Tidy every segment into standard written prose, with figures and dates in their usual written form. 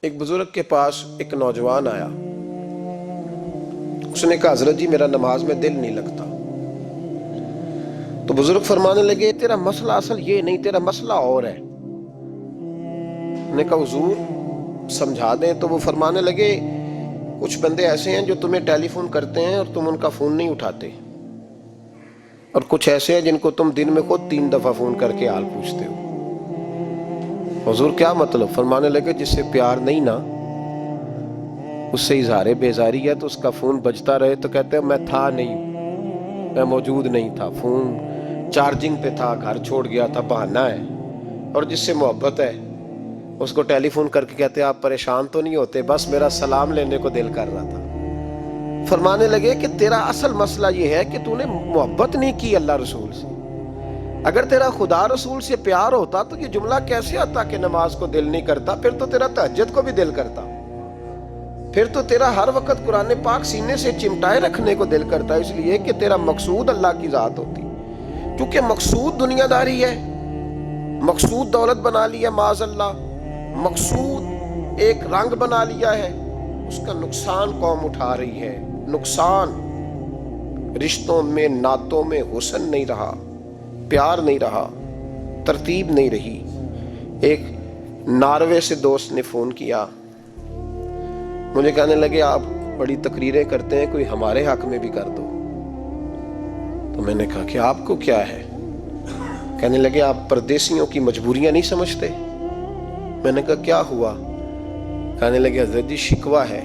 ایک بزرگ کے پاس ایک نوجوان آیا. اس نے کہا حضرت جی میرا نماز میں دل نہیں لگتا. تو بزرگ فرمانے لگے تیرا مسئلہ اصل یہ نہیں، تیرا مسئلہ اور ہے. نے کہا حضور سمجھا دیں. تو وہ فرمانے لگے کچھ بندے ایسے ہیں جو تمہیں ٹیلی فون کرتے ہیں اور تم ان کا فون نہیں اٹھاتے، اور کچھ ایسے ہیں جن کو تم دن میں خود 3 دفعہ فون کر کے حال پوچھتے ہو. حضور کیا مطلب؟ فرمانے لگے جس سے پیار نہیں نا، اس سے اظہار بیزاری ہے تو اس کا فون بجتا رہے تو کہتے ہیں میں تھا نہیں، میں موجود نہیں تھا، فون چارجنگ پہ تھا، گھر چھوڑ گیا تھا، بہانہ ہے. اور جس سے محبت ہے اس کو ٹیلی فون کر کے کہتے ہیں آپ پریشان تو نہیں ہوتے، بس میرا سلام لینے کو دل کر رہا تھا. فرمانے لگے کہ تیرا اصل مسئلہ یہ ہے کہ تو نے محبت نہیں کی اللہ رسول سے. اگر تیرا خدا رسول سے پیار ہوتا تو یہ جملہ کیسے آتا کہ نماز کو دل نہیں کرتا؟ پھر تو تیرا تہجد کو بھی دل کرتا، پھر تو تیرا ہر وقت قرآن پاک سینے سے چمٹائے رکھنے کو دل کرتا. اس لیے کہ تیرا مقصود اللہ کی ذات ہوتی. کیونکہ مقصود دنیا داری ہے، مقصود دولت بنا لیا معاذ اللہ، مقصود ایک رنگ بنا لیا ہے، اس کا نقصان قوم اٹھا رہی ہے. نقصان رشتوں میں، نعتوں میں حسن نہیں رہا، پیار نہیں رہا، ترتیب نہیں رہی. ایک ناروے سے دوست نے فون کیا، مجھے کہنے لگے آپ بڑی تقریریں کرتے ہیں، کوئی ہمارے حق میں بھی کر دو. تو میں نے کہا کہ آپ کو کیا ہے؟ کہنے لگے آپ پردیسیوں کی مجبوریاں نہیں سمجھتے. میں نے کہا کیا ہوا؟ کہنے لگے حضرت جی شکوہ ہے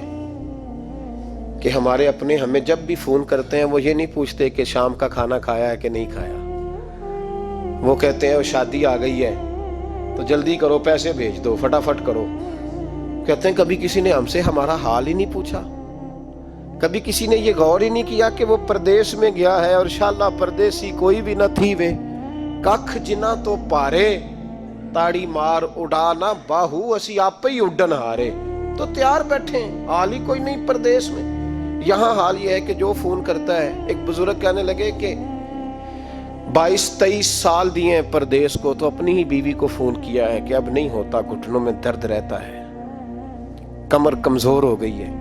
کہ ہمارے اپنے ہمیں جب بھی فون کرتے ہیں وہ یہ نہیں پوچھتے کہ شام کا کھانا کھایا ہے کہ نہیں کھایا. وہ کہتے ہیں وہ شادی آ گئی ہے تو جلدی کرو، پیسے بھیج دو، فٹافٹ کرو. کہتے ہیں کبھی کسی نے ہم سے ہمارا حال ہی نہیں پوچھا، کبھی کسی نے یہ غور ہی نہیں کیا کہ وہ پردیس میں گیا ہے اور انشاءاللہ پردیسی کوئی بھی نہ تھی وے ککھ جنا تو پارے تاڑی مار اڑانا باہو اسی آپ ہی اڈن ہارے. تو تیار بیٹھے ہیں، حال ہی کوئی نہیں پردیس میں. یہاں حال یہ ہے کہ جو فون کرتا ہے، ایک بزرگ کہنے لگے کہ 22-23 سال دیے ہیں پردیس کو تو اپنی ہی بیوی کو فون کیا ہے کہ اب نہیں ہوتا، گھٹنوں میں درد رہتا ہے، کمر کمزور ہو گئی ہے،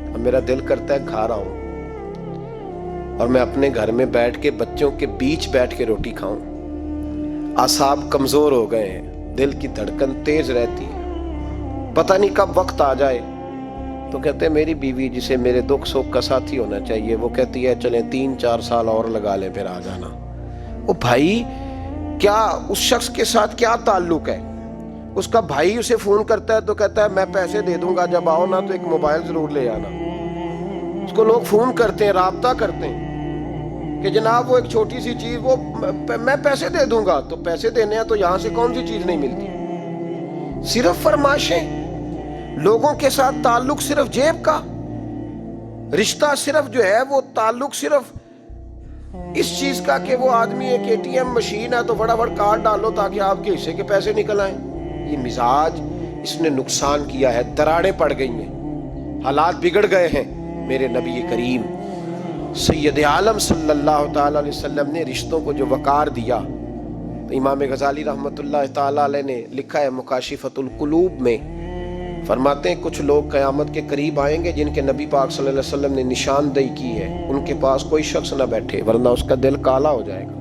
اب میرا دل کرتا ہے کھا رہا ہوں اور میں اپنے گھر میں بیٹھ کے بچوں کے بیچ بیٹھ کے روٹی کھاؤں. اعصاب کمزور ہو گئے ہیں، دل کی دھڑکن تیز رہتی ہے، پتہ نہیں کب وقت آ جائے. تو کہتے ہیں میری بیوی جسے میرے دکھ سکھ کا ساتھی ہونا چاہیے، وہ کہتی ہے چلیں 3-4 سال اور لگا لیں پھر آ جانا. وہ بھائی کیا اس شخص کے ساتھ کیا تعلق ہے؟ اس کا بھائی اسے فون کرتا ہے تو کہتا ہے میں پیسے دے دوں گا، جب آؤ نا تو ایک موبائل ضرور لے آنا. اس کو لوگ فون کرتے ہیں، رابطہ کرتے ہیں کہ جناب وہ ایک چھوٹی سی چیز، وہ میں پیسے دے دوں گا. تو پیسے دینے ہیں تو یہاں سے کون سی چیز نہیں ملتی؟ صرف فرمائشیں، لوگوں کے ساتھ تعلق صرف جیب کا رشتہ، صرف جو ہے وہ تعلق صرف اس چیز کا کہ وہ آدمی ایک ATM مشین ہے تو فٹافٹ کارڈ ڈالو تاکہ آپ کے حصے کے پیسے نکل آئیں. یہ مزاج اس نے نقصان کیا ہے، دراڑیں پڑ گئی ہیں، حالات بگڑ گئے ہیں. میرے نبی کریم سید عالم صلی اللہ تعالی علیہ وسلم نے رشتوں کو جو وقار دیا، تو امام غزالی رحمۃ اللہ تعالی علیہ نے لکھا ہے مکاشفۃ القلوب میں، فرماتے ہیں کچھ لوگ قیامت کے قریب آئیں گے جن کے نبی پاک صلی اللہ علیہ وسلم نے نشاندہی کی ہے، ان کے پاس کوئی شخص نہ بیٹھے ورنہ اس کا دل کالا ہو جائے گا.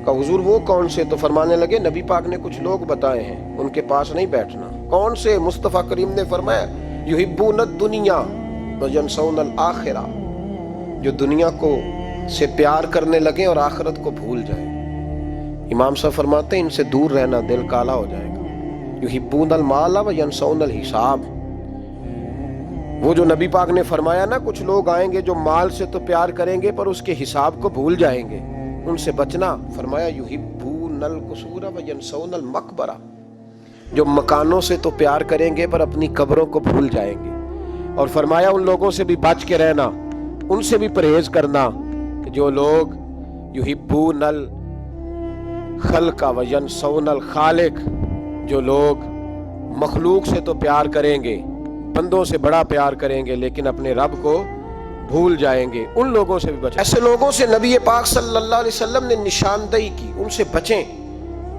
کہ حضور وہ کون سے؟ تو فرمانے لگے نبی پاک نے کچھ لوگ بتائے ہیں، ان کے پاس نہیں بیٹھنا. کون سے؟ مصطفیٰ کریم نے فرمایا یحبون الدنیا وینسون الآخرہ، جو دنیا کو سے پیار کرنے لگے اور آخرت کو بھول جائیں. امام صاحب فرماتے ہیں ان سے دور رہنا، دل کالا ہو جائے گا. یحبون المال وینسون الحساب، وہ جو نبی پاک نے فرمایا نا کچھ لوگ آئیں گے جو مال سے تو پیار کریں گے پر اس کے حساب کو بھول جائیں گے، ان سے بچنا. فرمایا یحبون القصور وینسون المقبرہ، جو مکانوں سے تو پیار کریں گے پر اپنی قبروں کو بھول جائیں گے. اور فرمایا ان لوگوں سے بھی بچ کے رہنا، ان سے بھی پرہیز کرنا کہ جو لوگ یحبون الخلق وینسون الخالق، جو لوگ مخلوق سے تو پیار کریں گے، بندوں سے بڑا پیار کریں گے لیکن اپنے رب کو بھول جائیں گے، ان لوگوں سے بھی بچیں. ایسے لوگوں سے نبی پاک صلی اللہ علیہ وسلم نے نشاندہی کی، ان سے بچیں.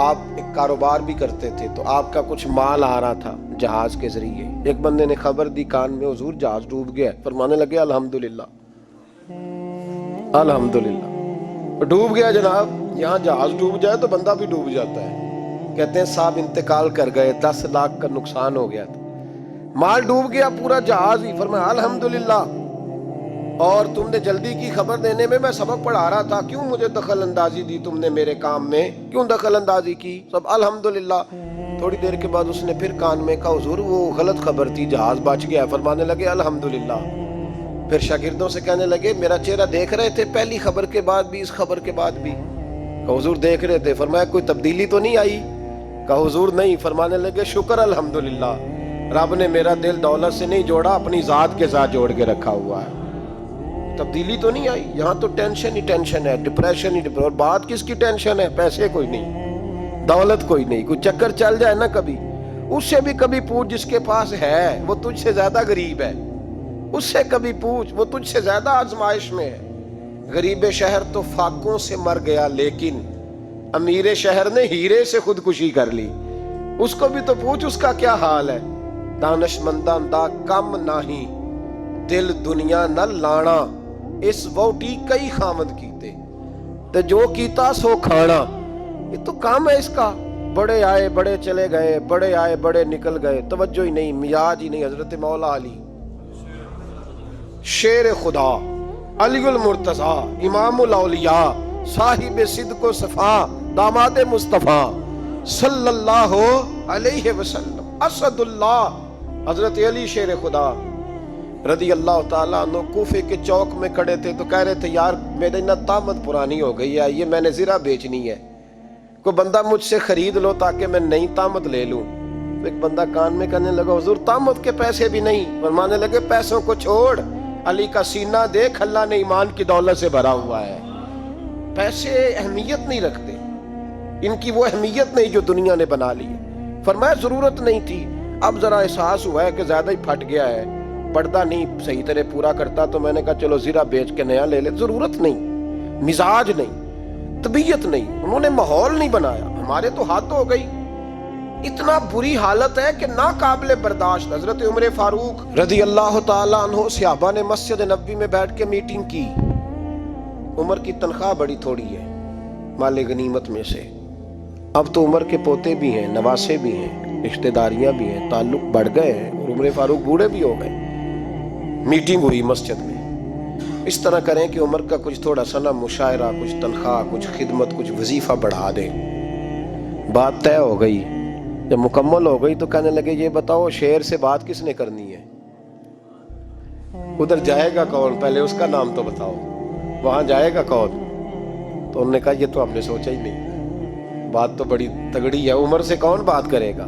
آپ ایک کاروبار بھی کرتے تھے تو آپ کا کچھ مال آ رہا تھا جہاز کے ذریعے، ایک بندے نے خبر دی کان میں، حضور جہاز ڈوب گیا، فرمانے لگے الحمدللہ الحمدللہ۔ ڈوب گیا جناب، یہاں جہاز ڈوب جائے تو بندہ بھی ڈوب جاتا ہے۔ کہتے ہیں صاحب انتقال کر گئے، 10 لاکھ کا نقصان ہو گیا تھا، مال ڈوب گیا پورا جہاز ہی۔ فرمایا الحمدللہ، اور تم نے جلدی کی خبر دینے میں سبق پڑھا رہا تھا، کیوں مجھے دخل اندازی دی تم نے میرے کام میں، کیوں دخل اندازی کی؟ سب الحمدللہ۔ تھوڑی دیر کے بعد اس نے پھر کان میں کہا حضور وہ غلط خبر تھی، جہاز بچ گیا۔ فرمانے لگے الحمدللہ۔ پھر شاگردوں سے کہنے لگے میرا چہرہ دیکھ رہے تھے پہلی خبر کے بعد بھی، اس خبر کے بعد بھی؟ کہا حضور دیکھ رہے تھے۔ فرمایا کوئی تبدیلی تو نہیں آئی؟ کہا حضور نہیں۔ فرمانے لگے شکر الحمدللہ، رب نے میرا دل دولت سے نہیں جوڑا، اپنی ذات کے ساتھ جوڑ کے رکھا ہوا ہے، تبدیلی تو نہیں آئی۔ یہاں تو ٹینشن ہی ٹینشن ہے، ڈپریشن ہی ڈپریشن۔ اور بات کس کی ٹینشن ہے؟ پیسے کوئی نہیں، دولت کوئی نہیں، کوئی چکر چل جائے نا کبھی، اس سے بھی کبھی پوچھ جس کے پاس ہے وہ تجھ سے زیادہ غریب ہے، اس سے کبھی پوچھ وہ تجھ سے زیادہ آزمائش میں ہے۔ غریب شہر تو فاقوں سے مر گیا، لیکن امیر شہر نے ہیرے سے خودکشی کر لی، اس کو بھی تو پوچھ اس کا کیا حال ہے۔ دانش منداں دا کم نہیں، دل دنیا نہ لانا، اس ووٹی کئی خامد کیتے تے جو کیتا سو کھانا۔ یہ تو کام ہے اس کا، بڑے آئے بڑے چلے گئے، بڑے آئے بڑے نکل گئے، توجہ ہی نہیں، مزاج ہی نہیں۔ حضرت مولا علی شیر خدا، علی المرتضی، امام الاولیاء، صاحب صدق و صفا، داماد مصطفیٰ صلی اللہ علیہ وسلم، اسد اللہ، حضرت علی شیر خدا رضی اللہ تعالیٰ عنہ کوفے کے چوک میں کھڑے تھے تو کہہ رہے تھے یار میری نہ طامت پرانی ہو گئی ہے، یہ میں نے زرہ بیچنی ہے، کوئی بندہ مجھ سے خرید لو تاکہ میں نئی طامت لے لوں۔ تو ایک بندہ کان میں کہنے لگا حضور طامت کے پیسے بھی نہیں۔ فرمانے لگے پیسوں کو چھوڑ، علی کا سینہ دیکھ، اللہ نے ایمان کی دولت سے بھرا ہوا ہے۔ پیسے اہمیت نہیں رکھتے، ان کی وہ اہمیت نہیں جو دنیا نے بنا لی ہے۔ فرمایا ضرورت نہیں تھی، اب ذرا احساس ہوا ہے کہ زیادہ ہی پھٹ گیا ہے، پردہ نہیں صحیح طرح پورا کرتا، تو میں نے کہا چلو زرہ بیچ کے نیا لے لے۔ ضرورت نہیں، مزاج نہیں، طبیعت نہیں، انہوں نے ماحول نہیں بنایا، ہمارے تو حد ہو گئی، اتنا بری حالت ہے کہ ناقابل برداشت۔ حضرت عمر فاروق رضی اللہ تعالیٰ عنہ صحابہ نے مسجد نبوی میں بیٹھ کے میٹنگ کی۔ عمر کی تنخواہ بڑی تھوڑی ہے مال غنیمت میں سے، اب تو عمر کے پوتے بھی ہیں، نواسے بھی ہیں، رشتہ داریاں بھی ہیں، تعلق بڑھ گئے ہیں، اور عمر فاروق بوڑھے بھی ہو گئے۔ میٹنگ ہوئی مسجد میں، اس طرح کریں کہ عمر کا کچھ تھوڑا سا نا مشاعرہ، کچھ تنخواہ، کچھ خدمت، کچھ وظیفہ بڑھا دیں۔ بات طے ہو گئی، جب مکمل ہو گئی تو کہنے لگے یہ بتاؤ شیر سے بات کس نے کرنی ہے؟ ادھر جائے گا کون؟ پہلے اس کا نام تو بتاؤ، وہاں جائے گا کون؟ تو انہوں نے کہا یہ تو ہم نے سوچا ہی نہیں، بات تو بڑی تگڑی ہے، عمر سے کون بات کرے گا؟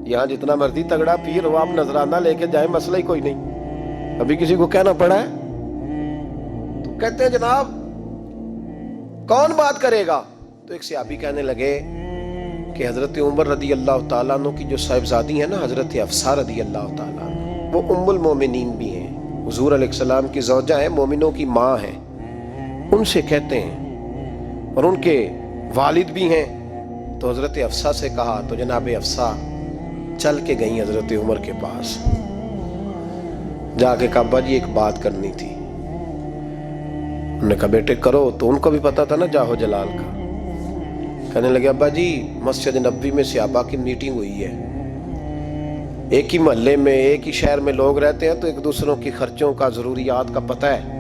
یہاں جتنا مرضی تگڑا پیر ہو، آپ نذرانہ لے کے جائیں مسئلہ ہی کوئی نہیں۔ ابھی کسی کو کہنا پڑا ہے تو کہتے ہیں جناب کون بات کرے گا؟ تو ایک صحابی کہنے لگے کہ حضرت عمر رضی اللہ تعالیٰ عنہ کی جو صاحبزادی ہیں نا، حضرت حفصہ رضی اللہ تعالیٰ عنہ، وہ ام المومنین بھی ہیں، حضور علیہ السلام کی زوجہ ہیں، مومنوں کی ماں ہیں، ان سے کہتے ہیں، اور ان کے والد بھی ہیں۔ تو حضرت حفصہ سے کہا تو جناب حفصہ چل کے گئیں حضرت عمر کے پاس، جا کے کہا ابا جی ایک بات کرنی تھی۔ انہوں نے کہا بیٹے کرو، تو ان کو بھی پتا تھا نا جاہو جلال کا۔ کہنے لگے ابا جی مسجد نبوی میں صحابہ کی میٹنگ ہوئی ہے، ایک ہی محلے میں ایک ہی شہر میں لوگ رہتے ہیں تو ایک دوسروں کی خرچوں کا ضروریات کا پتہ ہے۔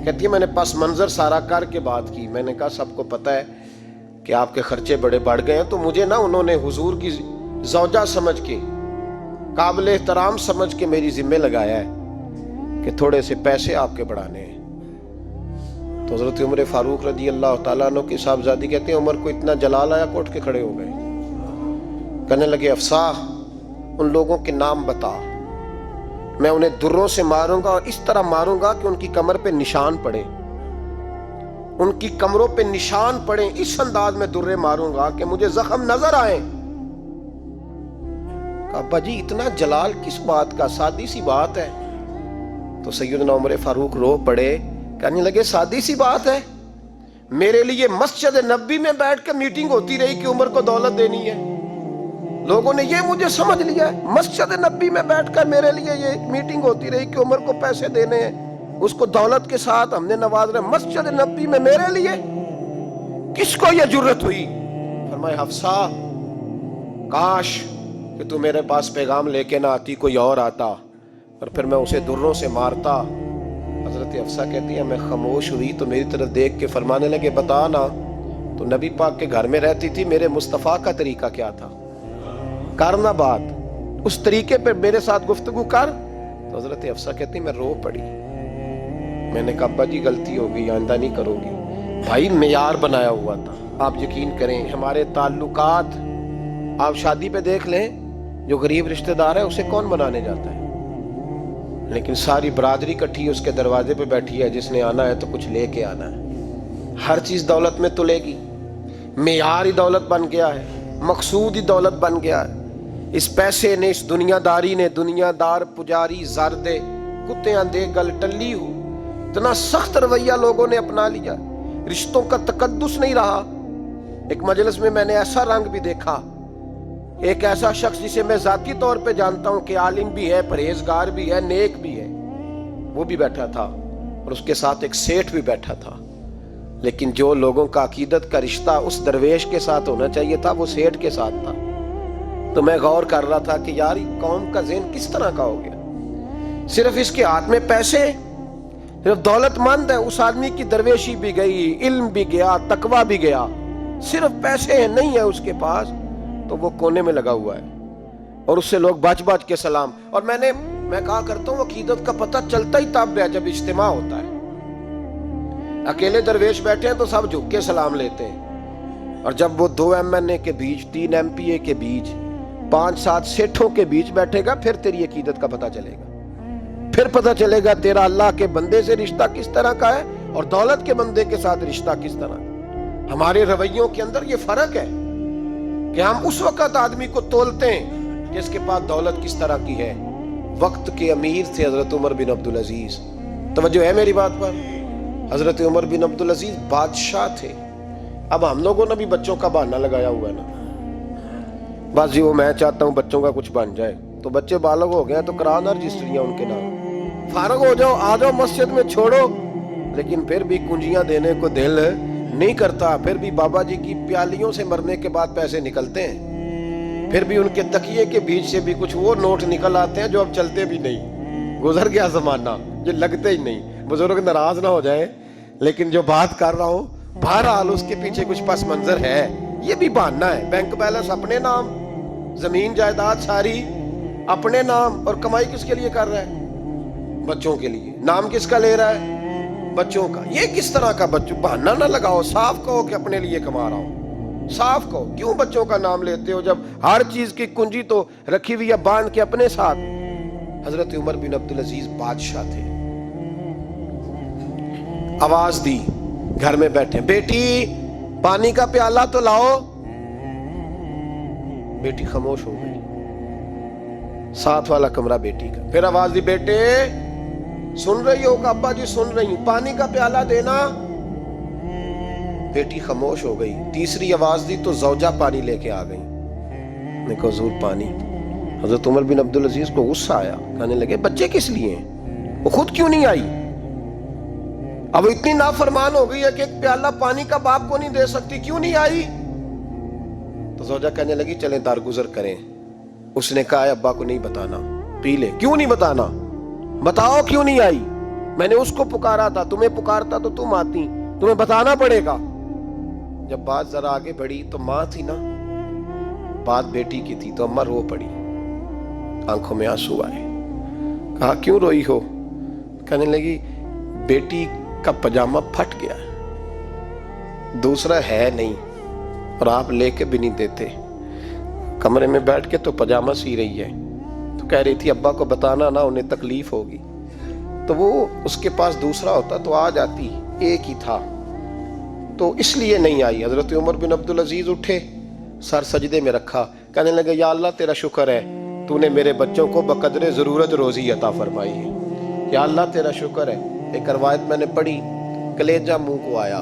کہتی ہے میں نے پس منظر سارا کر کے بات کی، میں نے کہا سب کو پتہ ہے کہ آپ کے خرچے بڑے بڑھ گئے ہیں، تو مجھے نا انہوں نے حضور کی زوجہ سمجھ کے، قابل احترام سمجھ کے میری ذمہ لگایا ہے کہ تھوڑے سے پیسے آپ کے بڑھانے ہیں۔ تو حضرت عمر فاروق رضی اللہ تعالیٰ عنہ کی صاحبزادی کہتے ہیں عمر کو اتنا جلال آیا کہ اٹھ کے کھڑے ہو گئے، کہنے لگے حفصہ ان لوگوں کے نام بتا، میں انہیں دروں سے ماروں گا، اور اس طرح ماروں گا کہ ان کی کمر پہ نشان پڑے، ان کی کمروں پہ نشان پڑے، اس انداز میں درے ماروں گا کہ مجھے زخم نظر آئیں۔ کہا ابا جی اتنا جلال کس بات کا، سادی سی بات ہے۔ تو سیدنا عمر فاروق رو پڑے، کہنے لگے سادی سی بات ہے، میرے لیے مسجد نبی میں بیٹھ کے میٹنگ ہوتی رہی کہ عمر کو دولت دینی ہے. لوگوں نے یہ مجھے سمجھ لیا ہے, مسجد نبی میں بیٹھ کر میرے لیے یہ میٹنگ ہوتی رہی کہ عمر کو پیسے دینے ہیں, اس کو دولت کے ساتھ ہم نے نواز رہے. مسجد نبی میں میرے لیے کس کو یہ جرت ہوئی؟ فرمائے حفصہ کاش کہ تو میرے پاس پیغام لے کے نہ آتی, کوئی اور آتا اور پھر میں اسے دروں سے مارتا. حضرت حفصہ کہتی ہے میں خاموش ہوئی تو میری طرف دیکھ کے فرمانے لگے بتا نا, تو نبی پاک کے گھر میں رہتی تھی, میرے مصطفیٰ کا طریقہ کیا تھا, کرنا بات اس طریقے پہ میرے ساتھ گفتگو کر. تو حضرت حفصہ کہتی میں رو پڑی. میں نے کہا ابا جی غلطی ہو گئی, آئندہ نہیں کرو گی. بھائی معیار بنایا ہوا تھا. آپ یقین کریں ہمارے تعلقات آپ شادی پہ دیکھ لیں, جو غریب رشتہ دار ہے اسے کون بنانے جاتا ہے, لیکن ساری برادری کٹھی اس کے دروازے پہ بیٹھی ہے, جس نے آنا ہے تو کچھ لے کے آنا ہے. ہر چیز دولت میں تلے گی, معیار ہی دولت بن گیا ہے, مقصود ہی دولت بن گیا ہے. اس پیسے نے, اس دنیا داری نے, دنیا دار پجاری زردے کتےاں دے گل ٹلی ہو, اتنا سخت رویہ لوگوں نے اپنا لیا, رشتوں کا تقدس نہیں رہا. ایک مجلس میں میں نے ایسا رنگ بھی دیکھا, ایک ایسا شخص جسے میں ذاتی طور پہ جانتا ہوں کہ عالم بھی ہے, پرہیزگار بھی ہے, نیک بھی ہے, وہ بھی بیٹھا تھا اور اس کے ساتھ ایک سیٹھ بھی بیٹھا تھا. لیکن جو لوگوں کا عقیدت کا رشتہ اس درویش کے ساتھ ہونا چاہیے تھا وہ سیٹھ کے ساتھ تھا. تو میں غور کر رہا تھا کہ یار قوم کا ذہن کس طرح کا ہو گیا, صرف اس کے ہاتھ میں پیسے, صرف دولت مند ہے. اس آدمی کی درویشی بھی گئی, علم بھی گیا, تقویٰ بھی گیا, صرف پیسے نہیں ہے اس کے پاس, تو وہ کونے میں لگا ہوا ہے اور اس سے لوگ بچ بچ کے سلام. اور میں کہا کرتا ہوں عقیدت کا پتہ چلتا ہی تب ہے جب اجتماع ہوتا ہے. اکیلے درویش بیٹھے ہیں تو سب جھک کے سلام لیتے ہیں, اور جب وہ 2 MNA کے بیچ, 3 MPA کے بیچ, 5-7 سیٹھوں کے بیچ بیٹھے گا, پھر تیری عقیدت کا پتہ چلے گا. پھر پتہ چلے گا تیرا اللہ کے بندے سے رشتہ کس طرح کا ہے اور دولت کے بندے کے ساتھ رشتہ کس طرح کا. ہمارے رویوں کے اندر یہ فرق ہے کہ ہم اس وقت آدمی کو تولتے ہیں کہ اس کے پاس دولت کس طرح کی ہے. وقت کے امیر تھے حضرت عمر بن عبدالعزیز, توجہ ہے میری بات پر. حضرت عمر بن عبدالعزیز بادشاہ تھے. اب ہم لوگوں نے بھی بچوں کا بہانہ لگایا ہوا ہے نا, بس جی وہ میں چاہتا ہوں بچوں کا کچھ بن جائے, تو بچے بالغ ہو گئے تو کرا نہ رجسٹریاں ان کے نام, فارغ ہو جاؤ, آ جاؤ مسجد میں چھوڑو. لیکن پھر بھی کنجیاں دینے کو دل نہیں کرتا, پھر بھی بابا جی کی پیالیوں سے مرنے کے بعد پیسے نکلتے ہیں, پھر بھی ان کے تکیے کے بیچ سے بھی کچھ وہ نوٹ نکل آتے ہیں جو اب چلتے بھی نہیں. گزر گیا زمانہ, یہ لگتے ہی نہیں. بزرگ ناراض نہ ہو جائیں, لیکن جو بات کر رہا ہوں بہرحال اس کے پیچھے کچھ پس منظر ہے. یہ بھی بہانہ ہے. بینک بیلنس اپنے نام, زمین جائیداد ساری اپنے نام, اور کمائی کس کے لیے کر رہا ہے؟ بچوں کے لیے. نام کس کا لے رہا ہے؟ بچوں کا. یہ کس طرح کا بچوں؟ بہانہ نہ لگاؤ, صاف کہو کہ اپنے لیے کما رہا ہوں, صاف کہو. کیوں بچوں کا نام لیتے ہو جب ہر چیز کی کنجی تو رکھی ہوئی ہے باندھ کے اپنے ساتھ؟ حضرت عمر بن عبدالعزیز بادشاہ تھے. آواز دی, گھر میں بیٹھے, بیٹی پانی کا پیالہ تو لاؤ. بیٹی خاموش ہو گئی. ساتھ والا کمرہ بیٹی کا. پھر آواز دی, بیٹے سن رہی ہو؟ کہ ابا جی سن رہی ہوں, پانی کا پیالہ دینا. بیٹی خاموش ہو گئی. تیسری آواز دی تو زوجہ پانی لے کے آ گئی. میں کہا حضور پانی. حضرت عمر بن عبدالعزیز کو غصہ آیا, کہنے لگے بچے کس لیے ہیں, وہ خود کیوں نہیں آئی؟ اب اتنی نافرمان ہو گئی ہے کہ ایک پیالہ پانی کا باپ کو نہیں دے سکتی, کیوں نہیں آئی؟ تو زوجہ کہنے لگی چلیں درگزر کریں. اس نے کہا ابا کو نہیں بتانا, پی لے. کیوں نہیں بتانا؟ بتاؤ کیوں نہیں آئی؟ میں نے اس کو پکارا تھا, تمہیں پکارتا تو تم آتی, تمہیں بتانا پڑے گا. جب بات ذرا آگے بڑھی تو ماں تھی نا, بات بیٹی کی تھی, تو اماں رو پڑی, آنکھوں میں آنسو آئے. کہا کیوں روئی ہو؟ کہنے لگی بیٹی کا پجامہ پھٹ گیا, دوسرا ہے نہیں, اور آپ لے کے بھی نہیں دیتے. کمرے میں بیٹھ کے تو پجامہ سی رہی ہے, تو کہہ رہی تھی ابا کو بتانا نا, انہیں تکلیف ہوگی. تو وہ اس کے پاس دوسرا ہوتا تو آ جاتی, ایک ہی تھا, تو اس لیے نہیں آئی. حضرت عمر بن عبدالعزیز اٹھے, سر سجدے میں رکھا, کہنے لگے یا اللہ تیرا شکر ہے, تو نے میرے بچوں کو بقدر ضرورت روزی عطا فرمائی ہے. یا اللہ تیرا شکر ہے. ایک روایت میں نے پڑھی, کلیجہ منہ کو آیا,